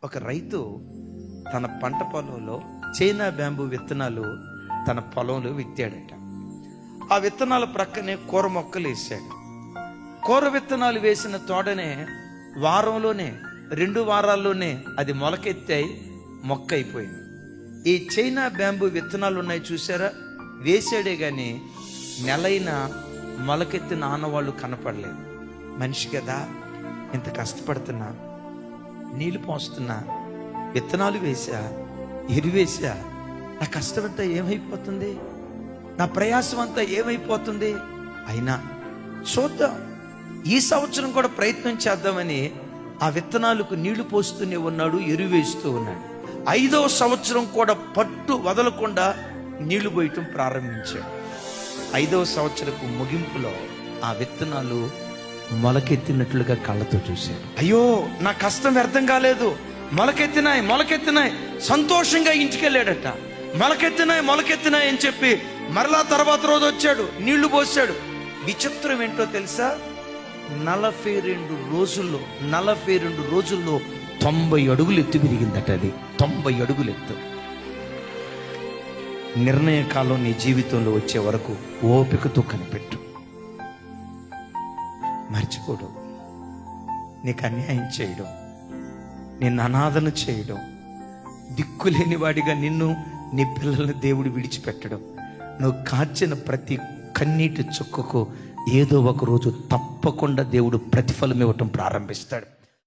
ఒక రైతు తన పంట పొలంలో చైనా బ్యాంబూ విత్తనాలు తన పొలంలో విత్తాడట. ఆ విత్తనాల ప్రక్కనే కూర మొక్కలు వేసాడు. కూర విత్తనాలు వేసిన తోటనే వారంలోనే 2 వారాల్లోనే అది మొలకెత్తాయి, మొక్క అయిపోయింది. ఈ చైనా బ్యాంబూ విత్తనాలు ఉన్నాయి చూసారా, వేసాడే గాని నెలైనా మొలకెత్తిన ఆనవాళ్ళు కనపడలేదు. మనిషి కదా, ఇంత కష్టపడుతున్నా, నీళ్లు పోస్తున్నా, విత్తనాలు వేసా, ఎరువేసా, నా కష్టం అంతా ఏమైపోతుంది, నా ప్రయాసం అంతా ఏమైపోతుంది. అయినా చూద్దాం, ఈ సంవత్సరం కూడా ప్రయత్నం చేద్దామని ఆ విత్తనాలకు నీళ్లు పోస్తూనే ఉన్నాడు, ఎరువేస్తూ ఉన్నాడు. 5వ సంవత్సరం కూడా పట్టు వదలకుండా నీళ్లు పోయటం ప్రారంభించాడు. 5వ సంవత్సరపు ముగింపులో ఆ విత్తనాలు మొలకెత్తినట్లుగా కళ్ళతో చూశాడు. అయ్యో, నా కష్టం వ్యర్థం కాలేదు, మొలకెత్తినాయి సంతోషంగా ఇంటికి వెళ్ళాడట. మొలకెత్తినాయి అని చెప్పి మరలా తర్వాత రోజు వచ్చాడు, నీళ్లు పోసాడు. విచిత్రం ఏంటో తెలుసా, 42 రోజుల్లో 90 అడుగులు ఎత్తు పెరిగిందట. అది 90 అడుగులు ఎత్తు. నిర్ణయ కాలం నీ జీవితంలో వచ్చే వరకు ఓపికతో కనిపెట్టు. మర్చిపోడు, నీకు అన్యాయం చేయడం, నిన్ను అనాథన చేయడం, దిక్కులేని వాడిగా నిన్ను, నీ పిల్లల్ని దేవుడు విడిచిపెట్టడం, నువ్వు కార్చిన ప్రతి కన్నీటి చుక్కకు ఏదో ఒక రోజు తప్పకుండా దేవుడు ప్రతిఫలం ఇవ్వటం ప్రారంభిస్తాడు.